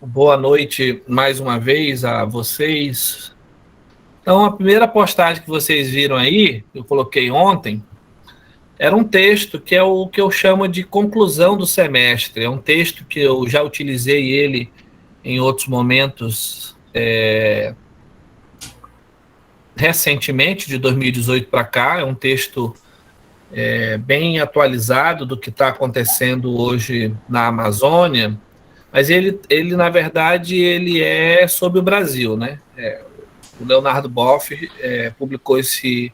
Boa noite mais uma vez a vocês. Então, a primeira postagem que vocês viram aí, que eu coloquei ontem, era um texto que é o que eu chamo de conclusão do semestre. É um texto que eu já utilizei ele em outros momentos, recentemente, de 2018 para cá. É um texto bem atualizado do que está acontecendo hoje na Amazônia, mas ele, na verdade, ele é sobre o Brasil, né? O Leonardo Boff publicou esse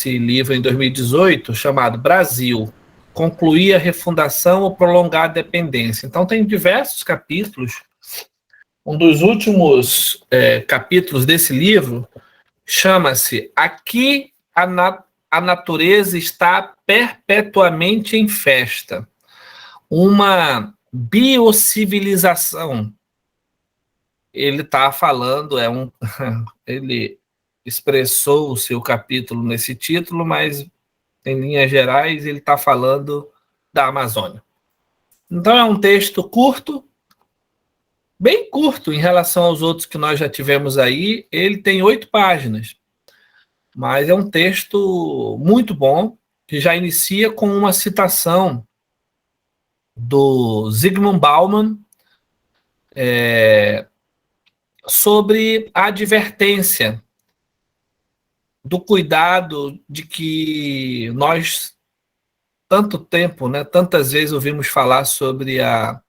livro em 2018, chamado Brasil, Concluir a Refundação ou Prolongar a Dependência. Então tem diversos capítulos. Um dos últimos capítulos desse livro chama-se Aqui a natureza está perpetuamente em festa. Uma biocivilização. Ele está falando, ele expressou o seu capítulo nesse título, mas em linhas gerais ele está falando da Amazônia. Então é um texto curto, bem curto em relação aos outros que nós já tivemos aí. Ele tem 8 páginas, mas é um texto muito bom, que já inicia com uma citação do Zygmunt Bauman, sobre a advertência do cuidado de que nós, tanto tempo, né, tantas vezes ouvimos falar sobre a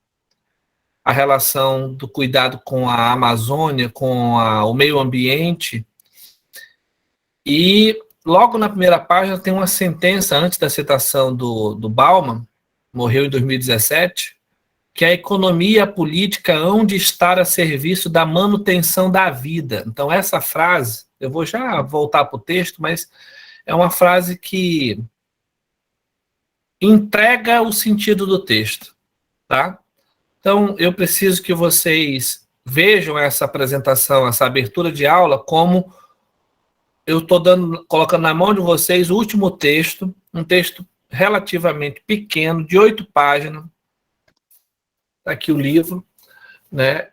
relação do cuidado com a Amazônia, com o meio ambiente, e logo na primeira página tem uma sentença, antes da citação do Bauman, morreu em 2017, que a economia e a política hão de estar a serviço da manutenção da vida. Então, essa frase, eu vou já voltar para o texto, mas é uma frase que entrega o sentido do texto, tá? Então, eu preciso que vocês vejam essa apresentação, essa abertura de aula, como eu estou colocando na mão de vocês o último texto, um texto relativamente pequeno, de 8 páginas, aqui o livro, né,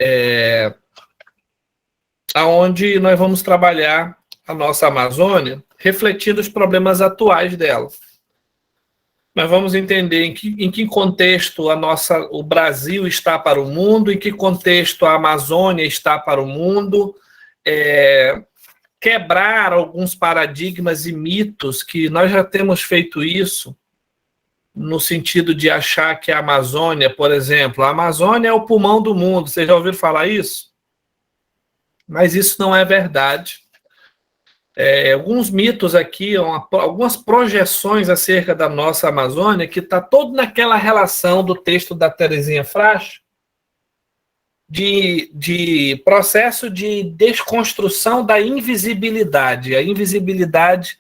onde nós vamos trabalhar a nossa Amazônia, refletindo os problemas atuais dela. Nós vamos entender em que contexto o Brasil está para o mundo, em que contexto a Amazônia está para o mundo, quebrar alguns paradigmas e mitos, que nós já temos feito isso, no sentido de achar que a Amazônia, por exemplo, a Amazônia é o pulmão do mundo. Vocês já ouviram falar isso? Mas isso não é verdade. Alguns mitos aqui, algumas projeções acerca da nossa Amazônia, que está todo naquela relação do texto da Terezinha Frasco, de processo de desconstrução da invisibilidade, a invisibilidade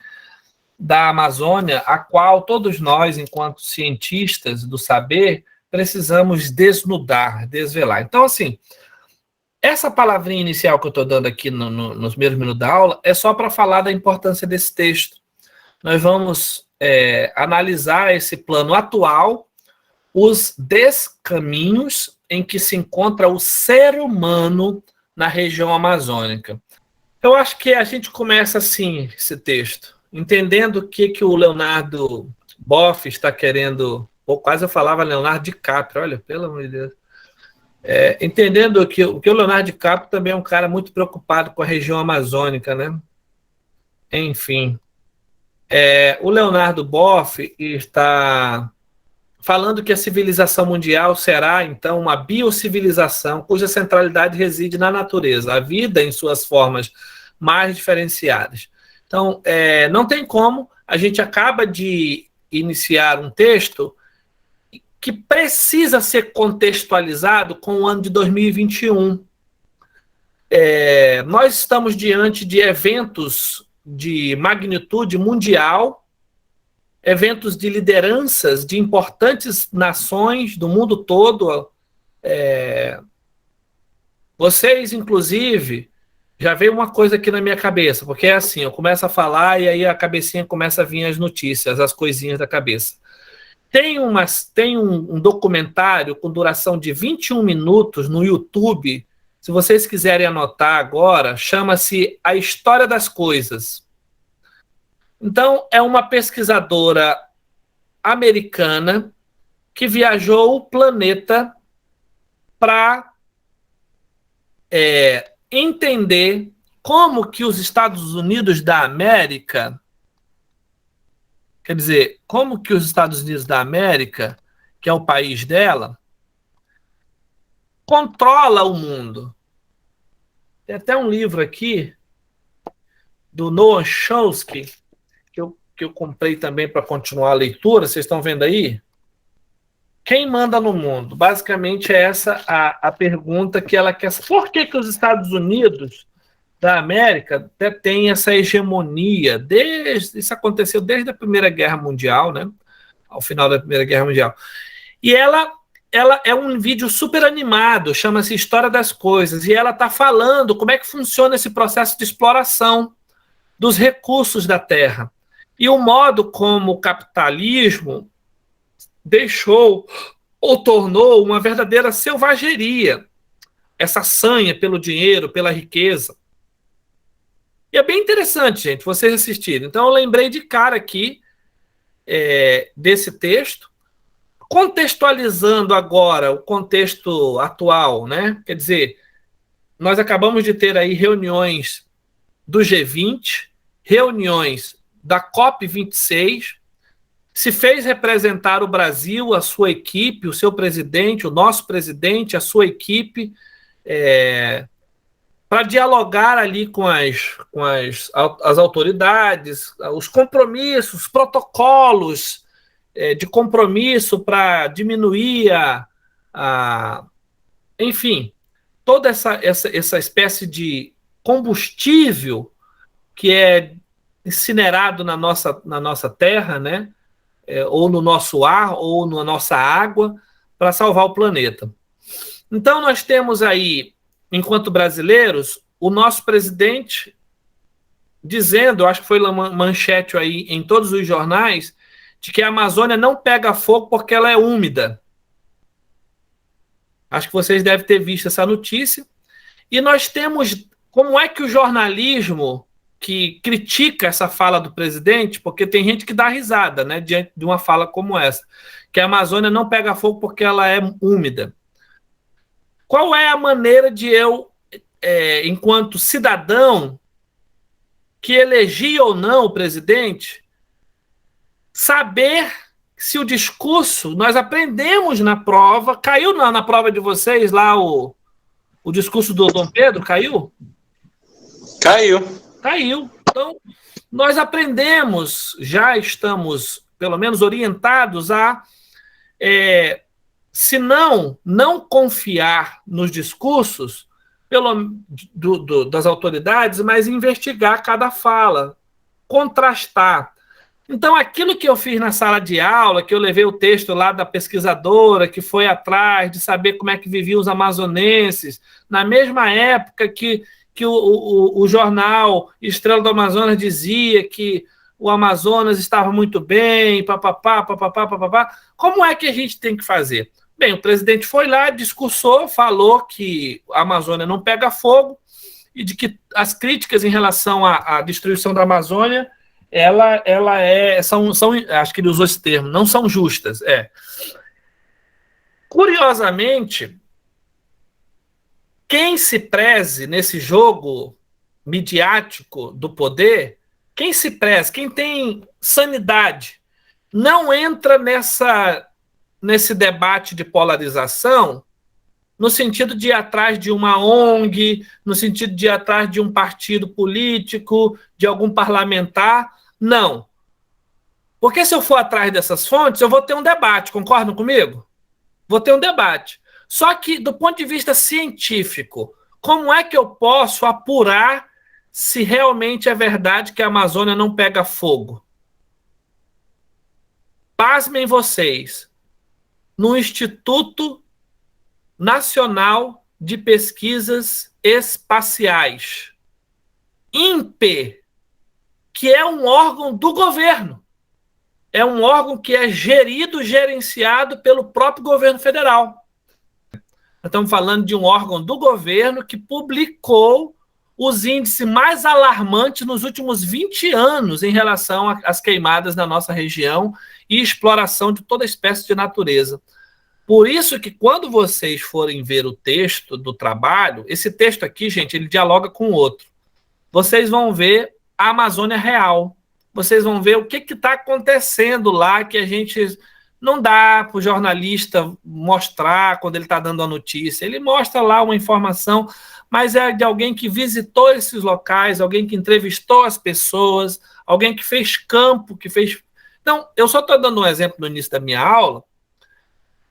da Amazônia, a qual todos nós, enquanto cientistas do saber, precisamos desnudar, desvelar. Então, assim, essa palavrinha inicial que eu estou dando aqui nos primeiros minutos da aula é só para falar da importância desse texto. Nós vamos analisar esse plano atual, os descaminhos em que se encontra o ser humano na região amazônica. Eu acho que a gente começa assim, esse texto, entendendo o que o Leonardo Boff está querendo, ou quase eu falava Leonardo DiCaprio, olha, pelo amor de Deus, entendendo que o Leonardo DiCaprio também é um cara muito preocupado com a região amazônica, né? Enfim, o Leonardo Boff está falando que a civilização mundial será, então, uma biocivilização cuja centralidade reside na natureza, a vida em suas formas mais diferenciadas. Então, não tem como, a gente acaba de iniciar um texto que precisa ser contextualizado com o ano de 2021. Nós estamos diante de eventos de magnitude mundial, eventos de lideranças de importantes nações do mundo todo. Vocês, inclusive, já veio uma coisa aqui na minha cabeça, porque é assim, eu começo a falar e aí a cabecinha começa a vir as notícias, as coisinhas da cabeça. Tem um documentário com duração de 21 minutos no YouTube. Se vocês quiserem anotar agora, chama-se A História das Coisas. Então, é uma pesquisadora americana que viajou o planeta para entender como que os Estados Unidos da América, quer dizer, como que os Estados Unidos da América, que é o país dela, controla o mundo. Tem até um livro aqui do Noam Chomsky, que eu comprei também para continuar a leitura. Vocês estão vendo aí? Quem manda no mundo? Basicamente é essa a pergunta que ela quer. Por que os Estados Unidos da América têm essa hegemonia? Isso aconteceu desde a Primeira Guerra Mundial, né? Ao final da Primeira Guerra Mundial. E ela é um vídeo super animado, chama-se História das Coisas, e ela está falando como é que funciona esse processo de exploração dos recursos da Terra. E o modo como o capitalismo deixou ou tornou uma verdadeira selvageria essa sanha pelo dinheiro, pela riqueza. E é bem interessante, gente, vocês assistirem. Então eu lembrei de cara aqui desse texto, contextualizando agora o contexto atual, né? Quer dizer, nós acabamos de ter aí reuniões do G20, reuniões da COP26, se fez representar o Brasil, a sua equipe, o seu presidente, o nosso presidente, a sua equipe, para dialogar ali com as autoridades, os compromissos, protocolos de compromisso para diminuir enfim, toda essa espécie de combustível que é incinerado na nossa terra, né? Ou no nosso ar, ou na nossa água, para salvar o planeta. Então, nós temos aí, enquanto brasileiros, o nosso presidente dizendo, acho que foi manchete aí em todos os jornais, de que a Amazônia não pega fogo porque ela é úmida. Acho que vocês devem ter visto essa notícia. E nós temos, como é que o jornalismo que critica essa fala do presidente, porque tem gente que dá risada, né, diante de uma fala como essa, que a Amazônia não pega fogo porque ela é úmida. Qual é a maneira de eu, enquanto cidadão, que elegi ou não o presidente, saber se o discurso, nós aprendemos na prova, caiu na prova de vocês lá o discurso do Dom Pedro, caiu? Caiu. Então, nós aprendemos, já estamos, pelo menos, orientados a, se não confiar nos discursos das autoridades, mas investigar cada fala, contrastar. Então, aquilo que eu fiz na sala de aula, que eu levei o texto lá da pesquisadora, que foi atrás de saber como é que viviam os amazonenses, na mesma época que o jornal Estrela do Amazonas dizia que o Amazonas estava muito bem, papapá. Como é que a gente tem que fazer? Bem, o presidente foi lá, discursou, falou que a Amazônia não pega fogo e de que as críticas em relação à destruição da Amazônia acho que ele usou esse termo, não são justas. Curiosamente, quem se preze nesse jogo midiático do poder, quem se preze, quem tem sanidade, não entra nesse debate de polarização no sentido de ir atrás de uma ONG, no sentido de ir atrás de um partido político, de algum parlamentar. Não. Porque se eu for atrás dessas fontes, eu vou ter um debate, concordam comigo? Vou ter um debate. Só que, do ponto de vista científico, como é que eu posso apurar se realmente é verdade que a Amazônia não pega fogo? Pasmem vocês, no Instituto Nacional de Pesquisas Espaciais, INPE, que é um órgão do governo, é um órgão que é gerido, gerenciado pelo próprio governo federal. Nós estamos falando de um órgão do governo que publicou os índices mais alarmantes nos últimos 20 anos em relação às queimadas na nossa região e exploração de toda espécie de natureza. Por isso que quando vocês forem ver o texto do trabalho, esse texto aqui, gente, ele dialoga com o outro. Vocês vão ver a Amazônia real. Vocês vão ver o que está acontecendo lá que a gente não dá para o jornalista mostrar quando ele está dando a notícia. Ele mostra lá uma informação, mas é de alguém que visitou esses locais, alguém que entrevistou as pessoas, alguém que fez campo, que fez... Então, eu só estou dando um exemplo no início da minha aula,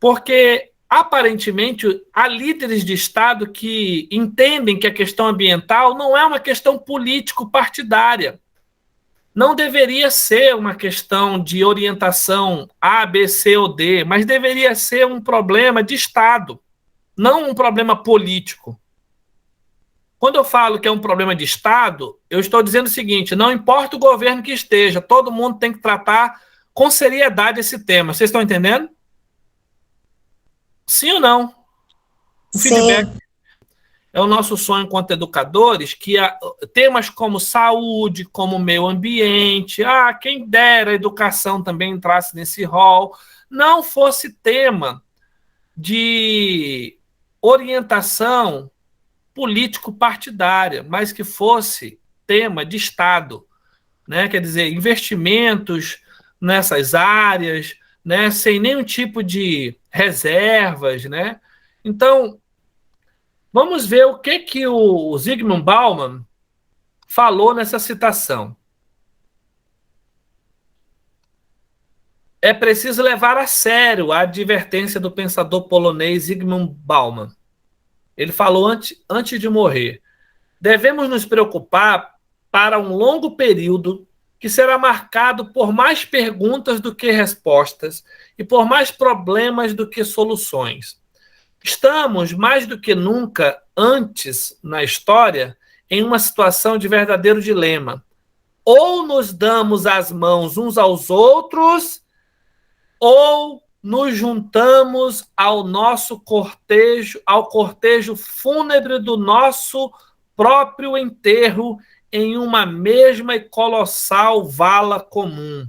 porque, aparentemente, há líderes de Estado que entendem que a questão ambiental não é uma questão político-partidária. Não deveria ser uma questão de orientação A, B, C ou D, mas deveria ser um problema de Estado, não um problema político. Quando eu falo que é um problema de Estado, eu estou dizendo o seguinte: não importa o governo que esteja, todo mundo tem que tratar com seriedade esse tema. Vocês estão entendendo? Sim ou não? Um feedback. É o nosso sonho enquanto educadores que temas como saúde, como meio ambiente, quem dera a educação também entrasse nesse rol, não fosse tema de orientação político-partidária, mas que fosse tema de Estado, né? Quer dizer, investimentos nessas áreas, né? Sem nenhum tipo de reservas, né? Então, vamos ver o que o Zygmunt Bauman falou nessa citação. É preciso levar a sério a advertência do pensador polonês Zygmunt Bauman. Ele falou antes de morrer: devemos nos preocupar para um longo período que será marcado por mais perguntas do que respostas e por mais problemas do que soluções. Estamos, mais do que nunca antes na história, em uma situação de verdadeiro dilema. Ou nos damos as mãos uns aos outros, ou nos juntamos ao nosso cortejo, ao cortejo fúnebre do nosso próprio enterro em uma mesma e colossal vala comum.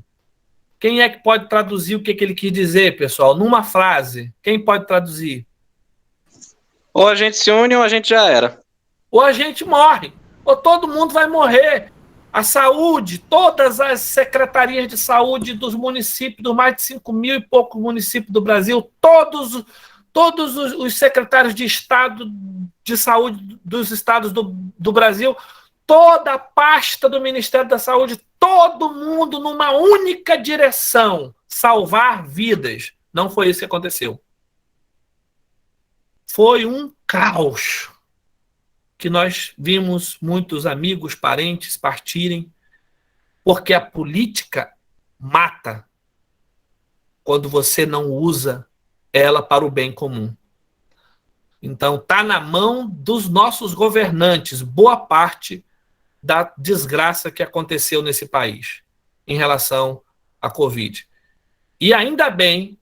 Quem é que pode traduzir o que ele quis dizer, pessoal? Numa frase, quem pode traduzir? Ou a gente se une ou a gente já era. Ou a gente morre, ou todo mundo vai morrer. A saúde, todas as secretarias de saúde dos municípios, dos mais de 5 mil e poucos municípios do Brasil, todos os secretários de Estado de saúde dos estados do Brasil, toda a pasta do Ministério da Saúde, todo mundo numa única direção: salvar vidas. Não foi isso que aconteceu. Foi um caos que nós vimos muitos amigos, parentes partirem, porque a política mata quando você não usa ela para o bem comum. Então, está na mão dos nossos governantes boa parte da desgraça que aconteceu nesse país em relação à Covid. E ainda bem,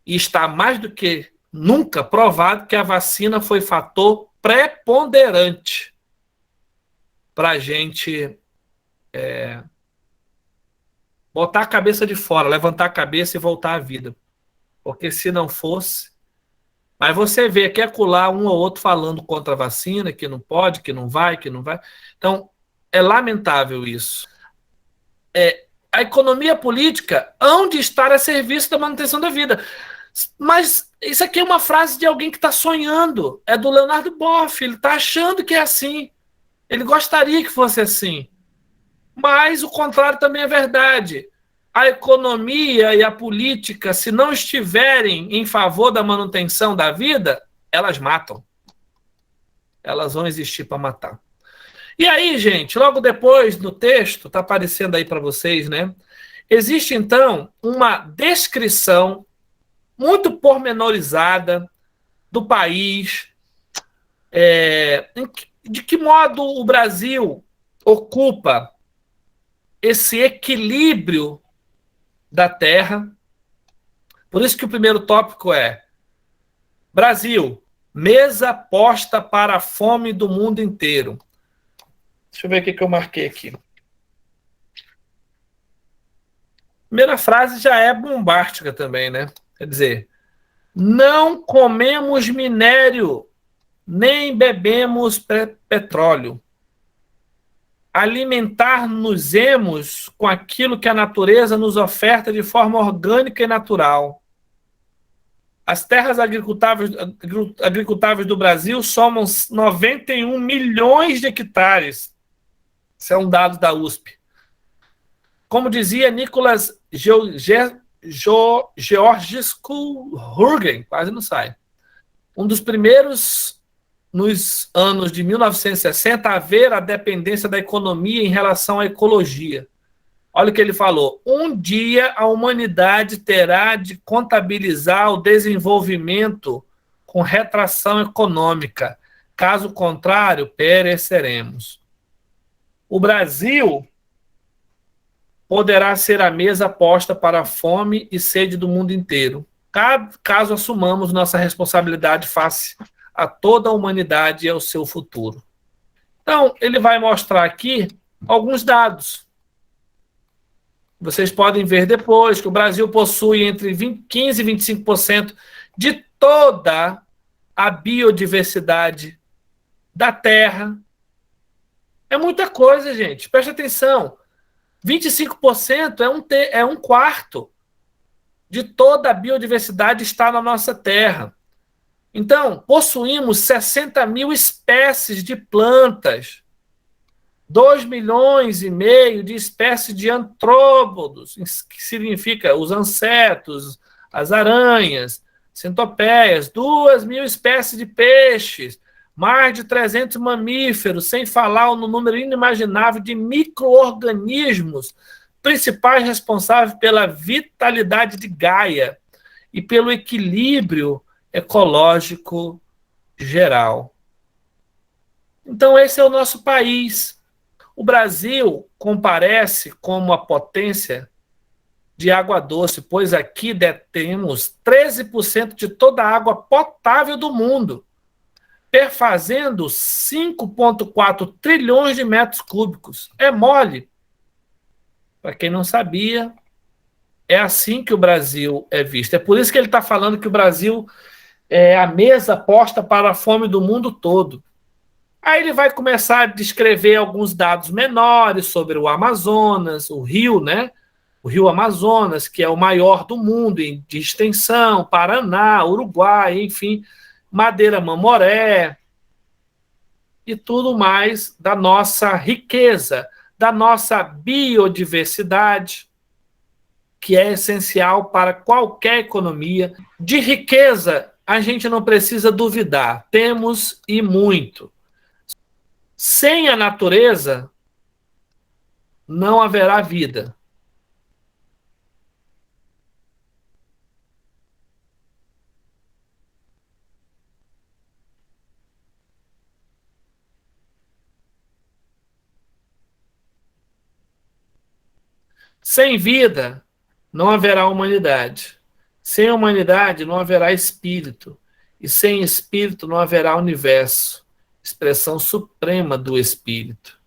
e está mais do que nunca provado, que a vacina foi fator preponderante para a gente botar a cabeça de fora, levantar a cabeça e voltar à vida. Porque se não fosse... Mas você vê que acolá um ou outro falando contra a vacina, que não pode, que não vai, que não vai. Então, é lamentável isso. A economia política hão de estar a serviço da manutenção da vida. Mas isso aqui é uma frase de alguém que está sonhando. É do Leonardo Boff. Ele está achando que é assim. Ele gostaria que fosse assim. Mas o contrário também é verdade. A economia e a política, se não estiverem em favor da manutenção da vida, elas matam. Elas vão existir para matar. E aí, gente, logo depois no texto, está aparecendo aí para vocês, né? Existe, então, uma descrição muito pormenorizada do país, de que modo o Brasil ocupa esse equilíbrio da terra. Por isso que o primeiro tópico é Brasil, mesa posta para a fome do mundo inteiro. Deixa eu ver o que eu marquei aqui. Primeira frase já é bombástica também, né? Quer dizer, não comemos minério, nem bebemos petróleo. Alimentar-nos-emos com aquilo que a natureza nos oferta de forma orgânica e natural. As terras agricultáveis do Brasil somam 91 milhões de hectares. Isso é um dado da USP. Como dizia Nicholas Georgescu-Hürgen, quase não sai, um dos primeiros nos anos de 1960 a ver a dependência da economia em relação à ecologia. Olha o que ele falou. Um dia a humanidade terá de contabilizar o desenvolvimento com retração econômica. Caso contrário, pereceremos. O Brasil poderá ser a mesa posta para a fome e sede do mundo inteiro, caso assumamos nossa responsabilidade face a toda a humanidade e ao seu futuro. Então, ele vai mostrar aqui alguns dados. Vocês podem ver depois que o Brasil possui entre 15% e 25% de toda a biodiversidade da Terra. É muita coisa, gente. Preste atenção. 25% é um quarto de toda a biodiversidade está na nossa Terra. Então, possuímos 60 mil espécies de plantas, 2,5 milhões de espécies de antrópodos, que significa os insetos, as aranhas, centopeias, 2.000 espécies de peixes, mais de 300 mamíferos, sem falar no número inimaginável de micro-organismos, principais responsáveis pela vitalidade de Gaia e pelo equilíbrio ecológico geral. Então, esse é o nosso país. O Brasil comparece como a potência de água doce, pois aqui detemos 13% de toda a água potável do mundo, perfazendo 5,4 trilhões de metros cúbicos. É mole. Para quem não sabia, é assim que o Brasil é visto. É por isso que ele está falando que o Brasil é a mesa posta para a fome do mundo todo. Aí ele vai começar a descrever alguns dados menores sobre o Amazonas, o rio, né? O rio Amazonas, que é o maior do mundo de extensão, Paraná, Uruguai, enfim, Madeira Mamoré e tudo mais da nossa riqueza, da nossa biodiversidade, que é essencial para qualquer economia. De riqueza, a gente não precisa duvidar, temos e muito. Sem a natureza, não haverá vida. Sem vida, não haverá humanidade. Sem humanidade, não haverá espírito. E sem espírito, não haverá universo. Expressão suprema do espírito.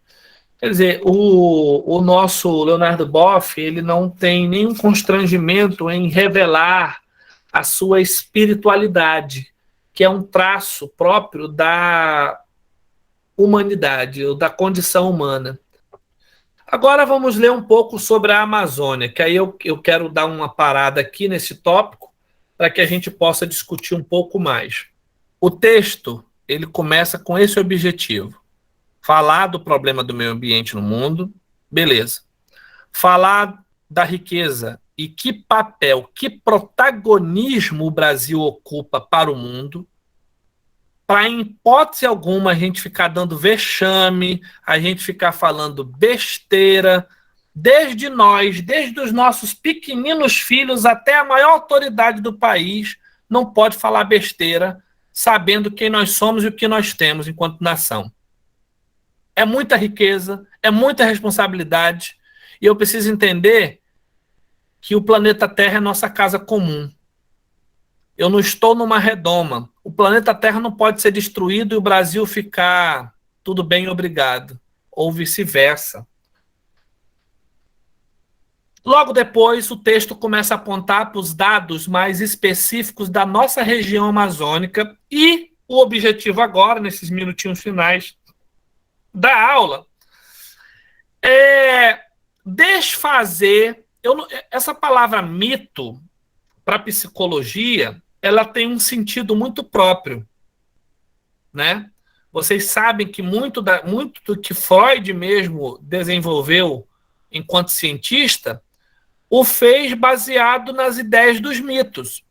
Quer dizer, o nosso Leonardo Boff, ele não tem nenhum constrangimento em revelar a sua espiritualidade, que é um traço próprio da humanidade, ou da condição humana. Agora vamos ler um pouco sobre a Amazônia, que aí eu quero dar uma parada aqui nesse tópico para que a gente possa discutir um pouco mais. O texto, ele começa com esse objetivo: falar do problema do meio ambiente no mundo, beleza. Falar da riqueza e que papel, que protagonismo o Brasil ocupa para o mundo, para, em hipótese alguma, a gente ficar dando vexame, a gente ficar falando besteira, desde os nossos pequeninos filhos até a maior autoridade do país, não pode falar besteira, sabendo quem nós somos e o que nós temos enquanto nação. É muita riqueza, é muita responsabilidade, e eu preciso entender que o planeta Terra é nossa casa comum. Eu não estou numa redoma. O planeta Terra não pode ser destruído e o Brasil ficar tudo bem, obrigado. Ou vice-versa. Logo depois, o texto começa a apontar para os dados mais específicos da nossa região amazônica e o objetivo agora, nesses minutinhos finais da aula, é desfazer... essa palavra mito, para a psicologia, ela tem um sentido muito próprio, né? Vocês sabem que muito do que Freud mesmo desenvolveu enquanto cientista o fez baseado nas ideias dos mitos.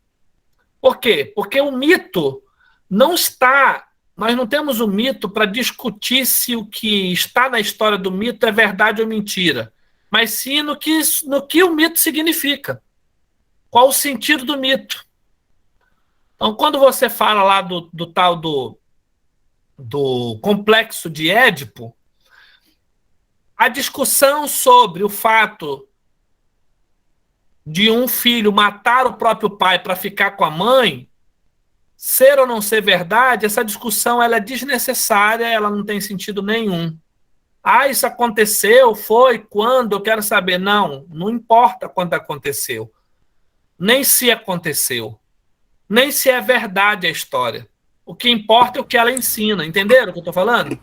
Por quê? Porque o mito não está... Nós não temos o mito para discutir se o que está na história do mito é verdade ou mentira, mas sim no que o mito significa. Qual o sentido do mito? Então, quando você fala lá do tal do complexo de Édipo, a discussão sobre o fato de um filho matar o próprio pai para ficar com a mãe, ser ou não ser verdade, essa discussão ela é desnecessária, ela não tem sentido nenhum. Ah, isso aconteceu, foi, quando, eu quero saber. Não importa quando aconteceu, nem se aconteceu, nem se é verdade a história. O que importa é o que ela ensina, entenderam o que eu estou falando?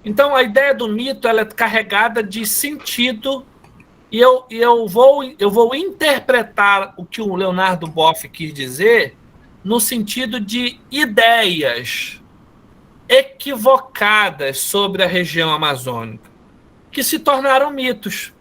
Então, a ideia do mito ela é carregada de sentido e eu vou interpretar o que o Leonardo Boff quis dizer no sentido de ideias equivocadas sobre a região amazônica, que se tornaram mitos.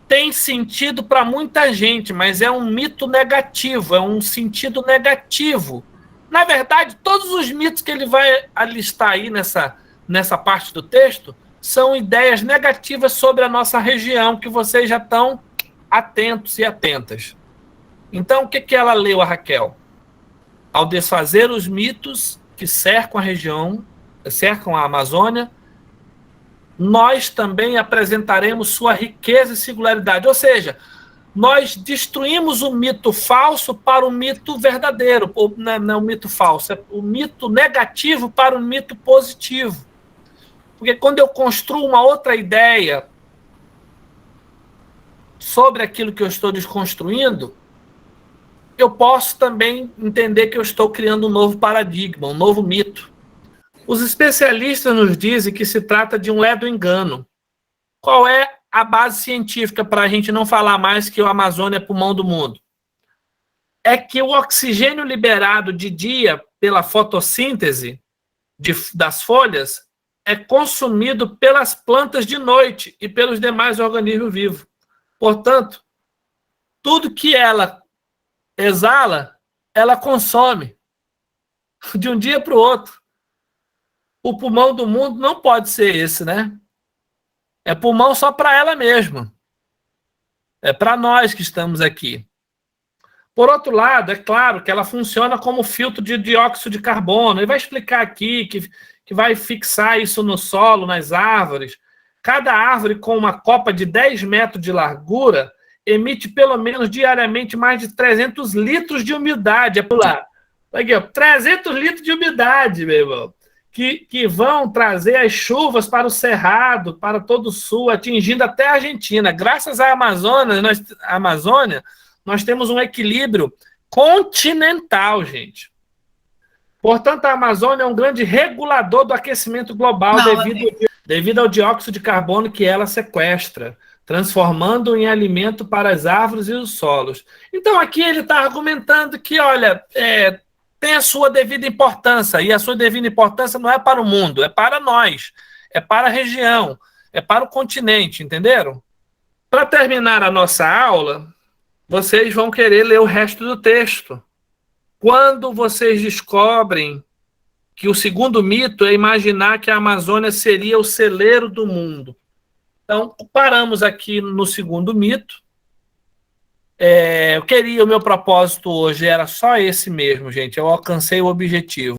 Tem sentido para muita gente, mas é um mito negativo, é um sentido negativo. Na verdade, todos os mitos que ele vai alistar aí nessa parte do texto são ideias negativas sobre a nossa região, que vocês já estão atentos e atentas. Então, o que ela leu, a Raquel? Ao desfazer os mitos que cercam a região, cercam a Amazônia, nós também apresentaremos sua riqueza e singularidade. Ou seja, nós destruímos o mito falso para o mito verdadeiro. Ou, não é o mito falso, é o mito negativo para o mito positivo. Porque quando eu construo uma outra ideia sobre aquilo que eu estou desconstruindo, eu posso também entender que eu estou criando um novo paradigma, um novo mito. Os especialistas nos dizem que se trata de um ledo engano. Qual é a base científica para a gente não falar mais que o Amazônia é pulmão do mundo? É que o oxigênio liberado de dia pela fotossíntese das folhas é consumido pelas plantas de noite e pelos demais organismos vivos. Portanto, tudo que ela exala, ela consome de um dia para o outro. O pulmão do mundo não pode ser esse, né? É pulmão só para ela mesma. É para nós que estamos aqui. Por outro lado, é claro que ela funciona como filtro de dióxido de carbono. Ele vai explicar aqui que vai fixar isso no solo, nas árvores. Cada árvore com uma copa de 10 metros de largura emite pelo menos diariamente mais de 300 litros de umidade. É por lá. Aqui, ó, 300 litros de umidade, meu irmão. Que vão trazer as chuvas para o Cerrado, para todo o sul, atingindo até a Argentina. Graças à Amazônia, nós temos um equilíbrio continental, gente. Portanto, a Amazônia é um grande regulador do aquecimento global devido ao dióxido de carbono que ela sequestra, transformando em alimento para as árvores e os solos. Então, aqui ele está argumentando que, olha, tem a sua devida importância, e a sua devida importância não é para o mundo, é para nós, é para a região, é para o continente, entenderam? Para terminar a nossa aula, vocês vão querer ler o resto do texto. Quando vocês descobrem que o segundo mito é imaginar que a Amazônia seria o celeiro do mundo. Então, paramos aqui no segundo mito. O meu propósito hoje era só esse mesmo, gente. Eu alcancei o objetivo.